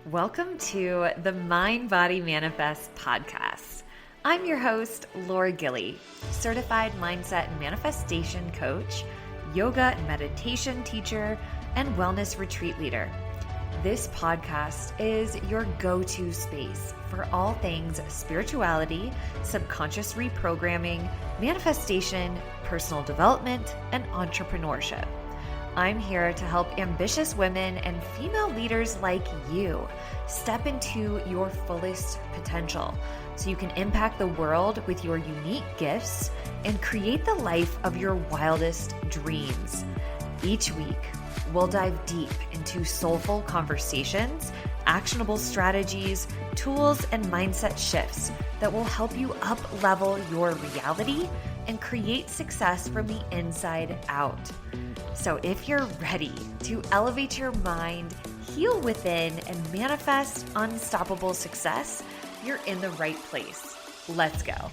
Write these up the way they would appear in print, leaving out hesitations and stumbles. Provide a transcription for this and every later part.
Welcome to the Mind Body Manifest podcast. I'm your host, Laura Gilly, certified mindset and manifestation coach, yoga and meditation teacher, and wellness retreat leader. This podcast is your go-to space for all things spirituality, subconscious reprogramming, manifestation, personal development, and entrepreneurship. I'm here to help ambitious women and female leaders like you step into your fullest potential so you can impact the world with your unique gifts and create the life of your wildest dreams. Each week, we'll dive deep into soulful conversations, actionable strategies, tools, and mindset shifts that will help you up-level your reality and create success from the inside out. So if you're ready to elevate your mind, heal within, and manifest unstoppable success, you're in the right place. Let's go.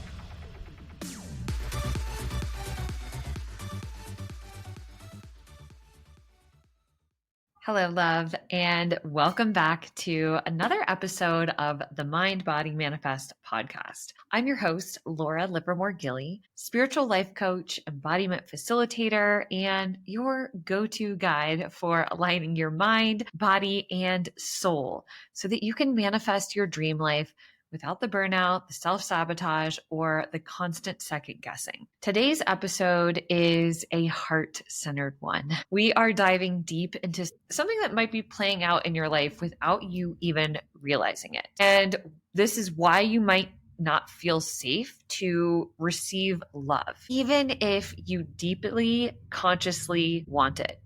Hello, love, and welcome back to another episode of the Mind Body Manifest podcast. I'm your host, Laura Livermore-Gilly, spiritual life coach, embodiment facilitator, and your go-to guide for aligning your mind, body, and soul so that you can manifest your dream life without the burnout, the self-sabotage, or the constant second guessing. Today's episode is a heart-centered one. We are diving deep into something that might be playing out in your life without you even realizing it. And this is why you might not feel safe to receive love, even if you deeply, consciously want it.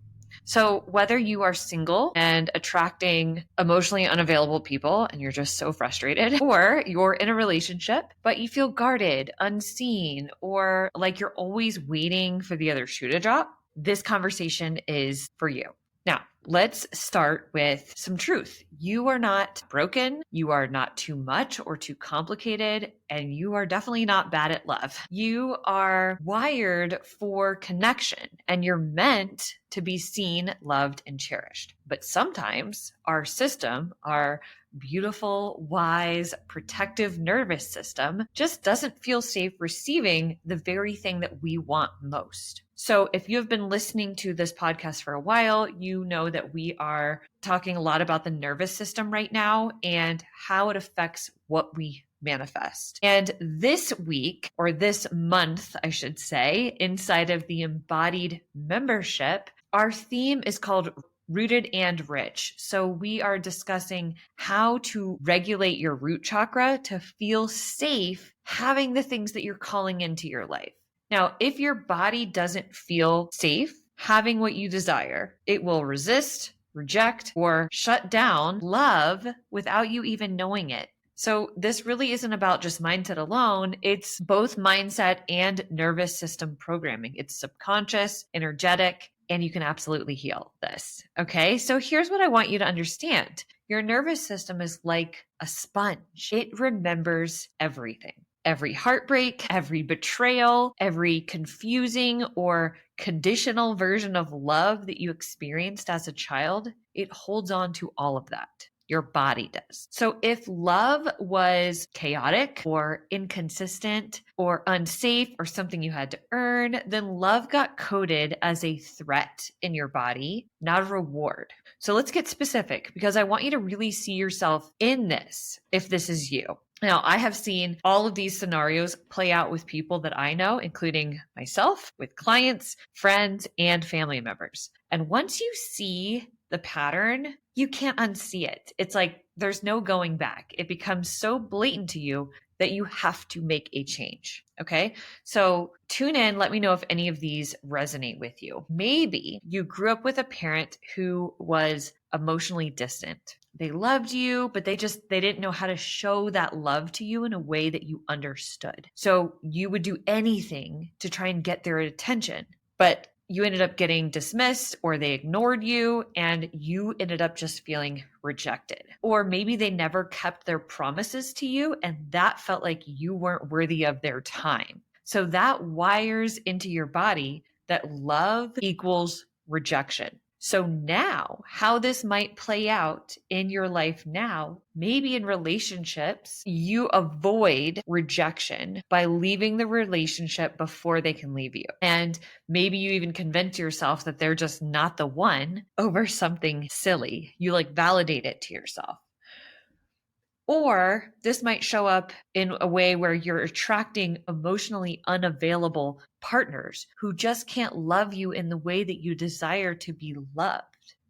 So whether you are single and attracting emotionally unavailable people and you're just so frustrated, or you're in a relationship, but you feel guarded, unseen, or like you're always waiting for the other shoe to drop, this conversation is for you. Now, let's start with some truth. You are not broken. You are not too much or too complicated. And you are definitely not bad at love. You are wired for connection and you're meant to be seen, loved, and cherished. But sometimes our system, our beautiful, wise, protective nervous system just doesn't feel safe receiving the very thing that we want most. So if you have been listening to this podcast for a while, you know that we are talking a lot about the nervous system right now and how it affects what we manifest. And this week, or this month, I should say, inside of the Mbodied membership, our theme is called Rooted and Rich. So we are discussing how to regulate your root chakra to feel safe having the things that you're calling into your life. Now, if your body doesn't feel safe having what you desire, it will resist, reject, or shut down love without you even knowing it. So this really isn't about just mindset alone. It's both mindset and nervous system programming. It's subconscious, energetic, and you can absolutely heal this. Okay, so here's what I want you to understand. Your nervous system is like a sponge. It remembers everything. Every heartbreak, every betrayal, every confusing or conditional version of love that you experienced as a child, it holds on to all of that. Your body does. So if love was chaotic or inconsistent or unsafe or something you had to earn, then love got coded as a threat in your body, not a reward. So let's get specific because I want you to really see yourself in this if this is you. Now, I have seen all of these scenarios play out with people that I know, including myself, with clients, friends, and family members. And once you see the pattern, you can't unsee it. It's like there's no going back. It becomes so blatant to you that you have to make a change. Okay. So tune in. Let me know if any of these resonate with you. Maybe you grew up with a parent who was emotionally distant. They loved you, but they didn't know how to show that love to you in a way that you understood. So you would do anything to try and get their attention, but you ended up getting dismissed or they ignored you and you ended up just feeling rejected. Or maybe they never kept their promises to you and that felt like you weren't worthy of their time. So that wires into your body that love equals rejection. So now, how this might play out in your life now, maybe in relationships, you avoid rejection by leaving the relationship before they can leave you. And maybe you even convince yourself that they're just not the one over something silly. You like validate it to yourself. Or this might show up in a way where you're attracting emotionally unavailable partners who just can't love you in the way that you desire to be loved,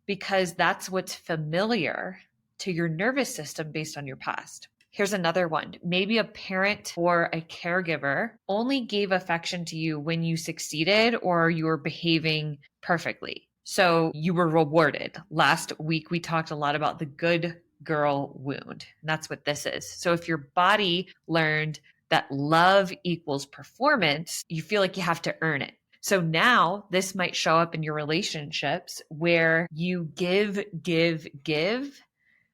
because that's what's familiar to your nervous system based on your past. Here's another one. Maybe a parent or a caregiver only gave affection to you when you succeeded or you were behaving perfectly. So you were rewarded. Last week, we talked a lot about the good girl wound. And that's what this is. So if your body learned that love equals performance, you feel like you have to earn it. So now this might show up in your relationships where you give,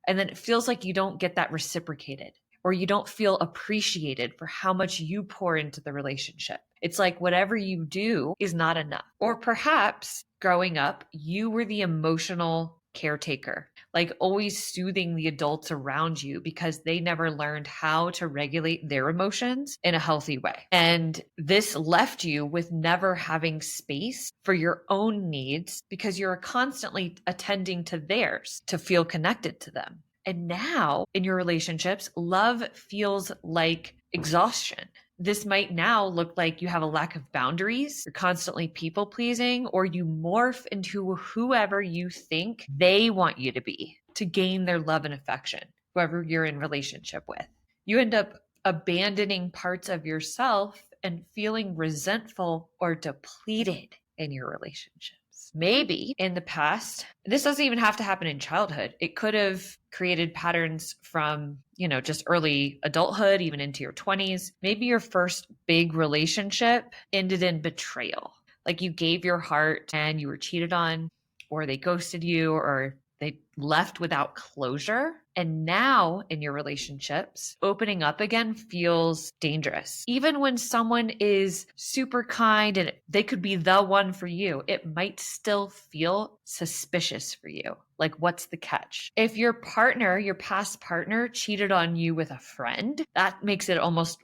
and then it feels like you don't get that reciprocated, or you don't feel appreciated for how much you pour into the relationship. It's like whatever you do is not enough. Or perhaps growing up, you were the emotional caretaker, like always soothing the adults around you because they never learned how to regulate their emotions in a healthy way. And this left you with never having space for your own needs because you're constantly attending to theirs to feel connected to them. And now in your relationships, love feels like exhaustion. This might now look like you have a lack of boundaries, you're constantly people pleasing, or you morph into whoever you think they want you to be to gain their love and affection, whoever you're in relationship with. You end up abandoning parts of yourself and feeling resentful or depleted in your relationships. Maybe in the past, this doesn't even have to happen in childhood. It could have created patterns from, just early adulthood, even into your 20s. Maybe your first big relationship ended in betrayal. Like you gave your heart and you were cheated on, or they ghosted you, or they left without closure. And now in your relationships, opening up again feels dangerous. Even when someone is super kind and they could be the one for you, it might still feel suspicious for you. Like, what's the catch? If your partner, your past partner, cheated on you with a friend, that makes it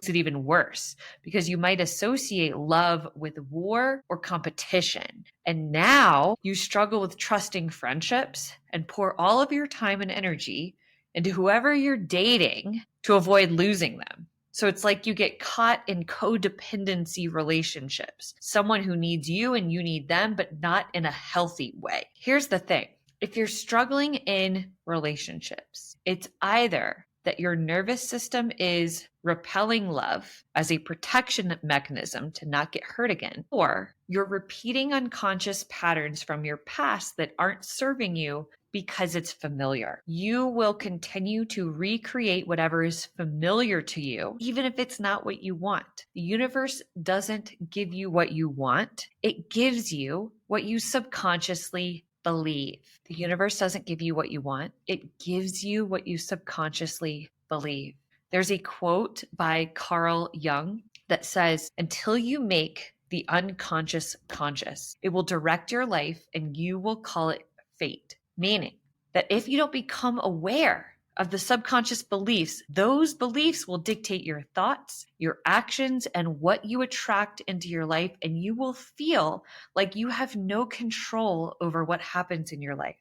even worse because you might associate love with war or competition. And now you struggle with trusting friendships and pour all of your time and energy into whoever you're dating to avoid losing them. So it's like you get caught in codependency relationships, someone who needs you and you need them, but not in a healthy way. Here's the thing. If you're struggling in relationships, it's either that your nervous system is repelling love as a protection mechanism to not get hurt again, or you're repeating unconscious patterns from your past that aren't serving you because it's familiar. You will continue to recreate whatever is familiar to you, even if it's not what you want. The universe doesn't give you what you want. It gives you what you subconsciously believe. The universe doesn't give you what you want. It gives you what you subconsciously believe. There's a quote by Carl Jung that says, "Until you make the unconscious conscious, it will direct your life and you will call it fate." Meaning that if you don't become aware of the subconscious beliefs, those beliefs will dictate your thoughts, your actions, and what you attract into your life. And you will feel like you have no control over what happens in your life.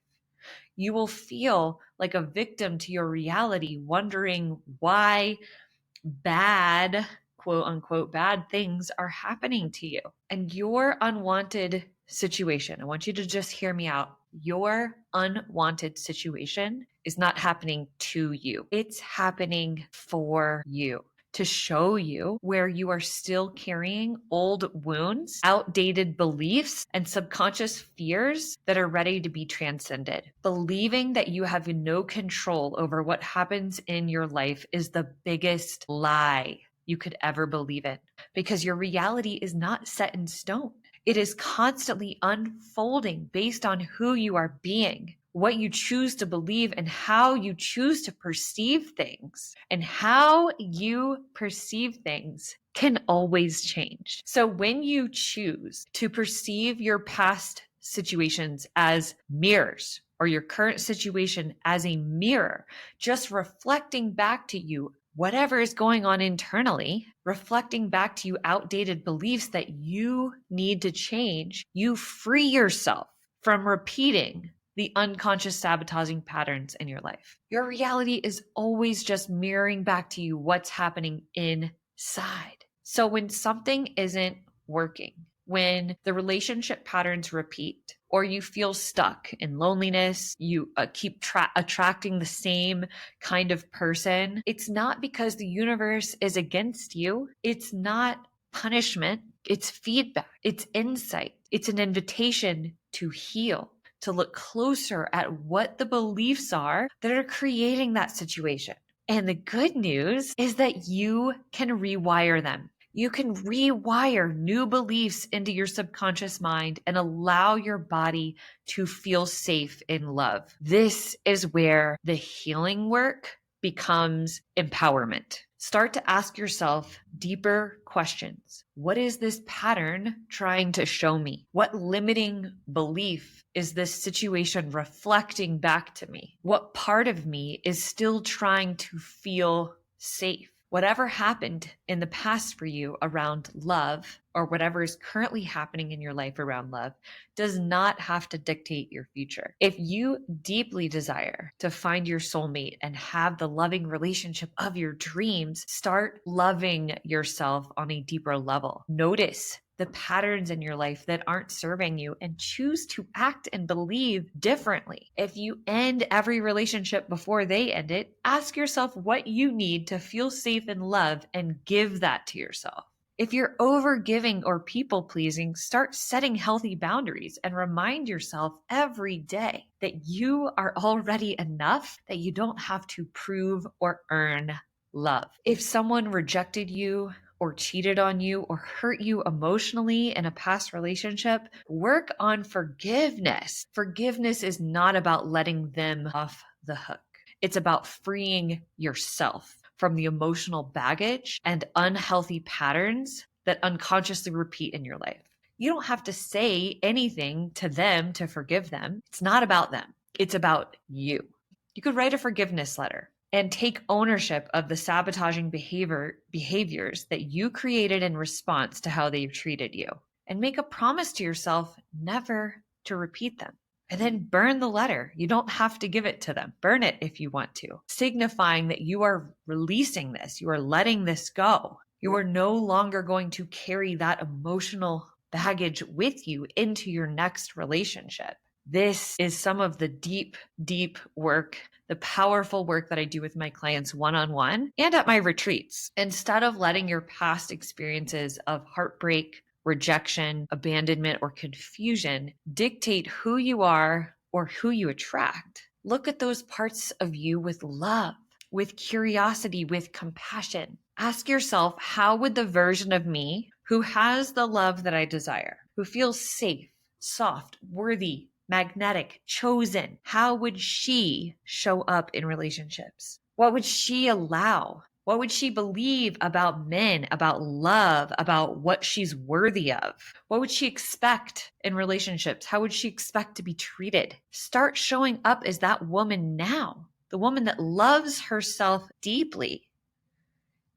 You will feel like a victim to your reality, wondering why bad, quote unquote, bad things are happening to you. And your unwanted situation, I want you to just hear me out. Your unwanted situation is not happening to you. It's happening for you, to show you where you are still carrying old wounds, outdated beliefs, and subconscious fears that are ready to be transcended. Believing that you have no control over what happens in your life is the biggest lie you could ever believe in, because your reality is not set in stone. It is constantly unfolding based on who you are being, what you choose to believe, and how you choose to perceive things. And how you perceive things can always change. So when you choose to perceive your past situations as mirrors, or your current situation as a mirror, just reflecting back to you whatever is going on internally, reflecting back to you outdated beliefs that you need to change, you free yourself from repeating the unconscious sabotaging patterns in your life. Your reality is always just mirroring back to you what's happening inside. So when something isn't working, when the relationship patterns repeat, or you feel stuck in loneliness, you keep attracting the same kind of person, it's not because the universe is against you. It's not punishment. It's feedback. It's insight. It's an invitation to heal, to look closer at what the beliefs are that are creating that situation. And the good news is that you can rewire them. You can rewire new beliefs into your subconscious mind and allow your body to feel safe in love. This is where the healing work becomes empowerment. Start to ask yourself deeper questions. What is this pattern trying to show me? What limiting belief is this situation reflecting back to me? What part of me is still trying to feel safe? Whatever happened in the past for you around love, or whatever is currently happening in your life around love, does not have to dictate your future. If you deeply desire to find your soulmate and have the loving relationship of your dreams, start loving yourself on a deeper level. Notice the patterns in your life that aren't serving you and choose to act and believe differently. If you end every relationship before they end it, ask yourself what you need to feel safe and loved and give that to yourself. If you're over giving or people pleasing, start setting healthy boundaries and remind yourself every day that you are already enough, that you don't have to prove or earn love. If someone rejected you or cheated on you or hurt you emotionally in a past relationship, work on forgiveness. Forgiveness is not about letting them off the hook. It's about freeing yourself from the emotional baggage and unhealthy patterns that unconsciously repeat in your life. You don't have to say anything to them to forgive them. It's not about them. It's about you. You could write a forgiveness letter and take ownership of the sabotaging behaviors that you created in response to how they've treated you, and make a promise to yourself never to repeat them. And then burn the letter. You don't have to give it to them. Burn it if you want to, signifying that you are releasing this. You are letting this go. You are no longer going to carry that emotional baggage with you into your next relationship. This is some of the deep, deep work, the powerful work that I do with my clients one-on-one and at my retreats. Instead of letting your past experiences of heartbreak, rejection, abandonment, or confusion dictate who you are or who you attract, look at those parts of you with love, with curiosity, with compassion. Ask yourself, how would the version of me who has the love that I desire, who feels safe, soft, worthy, magnetic, chosen, how would she show up in relationships? What would she allow? What would she believe about men, about love, about what she's worthy of? What would she expect in relationships? How would she expect to be treated? Start showing up as that woman now, the woman that loves herself deeply.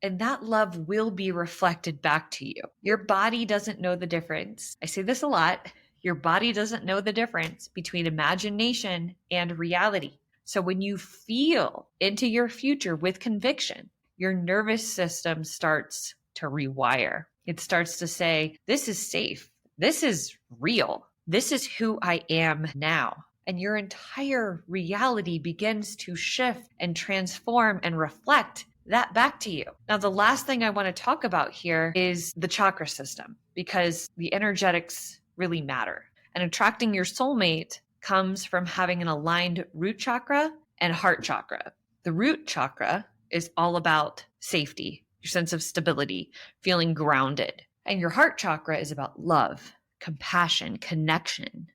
And that love will be reflected back to you. Your body doesn't know the difference. I say this a lot. Your body doesn't know the difference between imagination and reality. So when you feel into your future with conviction, your nervous system starts to rewire. It starts to say, this is safe. This is real. This is who I am now. And your entire reality begins to shift and transform and reflect that back to you. Now, the last thing I want to talk about here is the chakra system, because the energetics really matter. And attracting your soulmate comes from having an aligned root chakra and heart chakra. The root chakra is all about safety, your sense of stability, feeling grounded. And your heart chakra is about love, compassion, connection.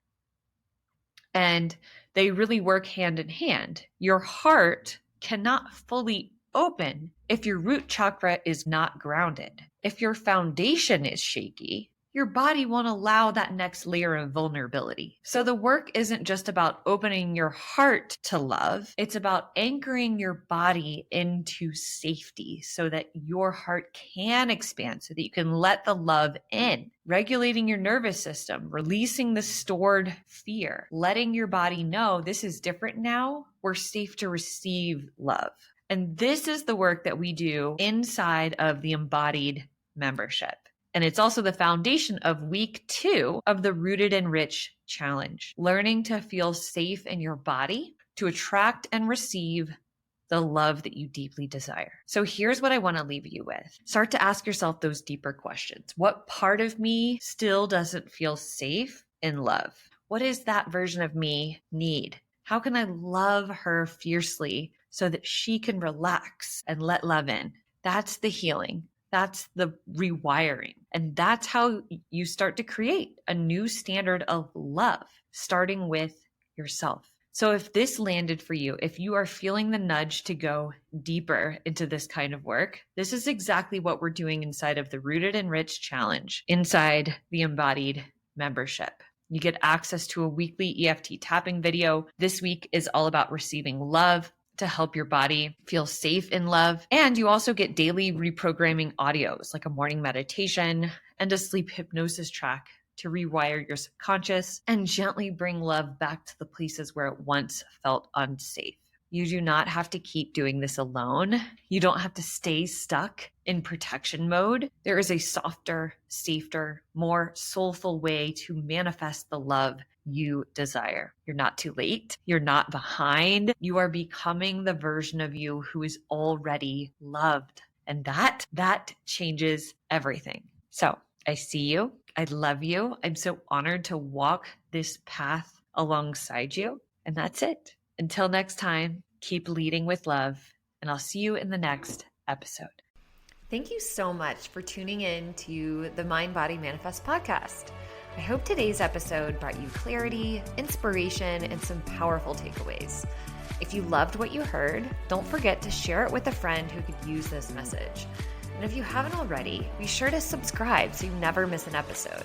And they really work hand in hand. Your heart cannot fully open if your root chakra is not grounded. If your foundation is shaky, your body won't allow that next layer of vulnerability. So the work isn't just about opening your heart to love. It's about anchoring your body into safety so that your heart can expand, so that you can let the love in, regulating your nervous system, releasing the stored fear, letting your body know this is different now. We're safe to receive love. And this is the work that we do inside of the Mbodied membership. And it's also the foundation of week 2 of the Rooted and Rich challenge, learning to feel safe in your body to attract and receive the love that you deeply desire. So here's what I want to leave you with. Start to ask yourself those deeper questions. What part of me still doesn't feel safe in love? What does that version of me need? How can I love her fiercely so that she can relax and let love in? That's the healing. That's the rewiring. And that's how you start to create a new standard of love, starting with yourself. So if this landed for you, if you are feeling the nudge to go deeper into this kind of work, this is exactly what we're doing inside of the Rooted and Rich challenge, inside the Mbodied membership. You get access to a weekly EFT tapping video. This week is all about receiving love, to help your body feel safe in love. And you also get daily reprogramming audios like a morning meditation and a sleep hypnosis track to rewire your subconscious and gently bring love back to the places where it once felt unsafe. You do not have to keep doing this alone. You don't have to stay stuck in protection mode. There is a softer, safer, more soulful way to manifest the love you desire. You're not too late. You're not behind. You are becoming the version of you who is already loved. And that changes everything. So I see you. I love you. I'm so honored to walk this path alongside you. And that's it. Until next time, keep leading with love, and I'll see you in the next episode. Thank you so much for tuning in to the Mind Body Manifest podcast. I hope today's episode brought you clarity, inspiration, and some powerful takeaways. If you loved what you heard, don't forget to share it with a friend who could use this message. And if you haven't already, be sure to subscribe so you never miss an episode.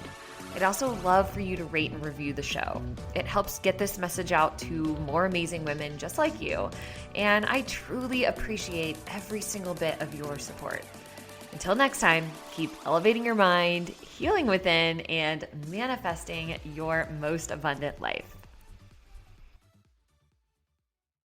I'd also love for you to rate and review the show. It helps get this message out to more amazing women just like you, and I truly appreciate every single bit of your support. Until next time, keep elevating your mind, healing within, and manifesting your most abundant life.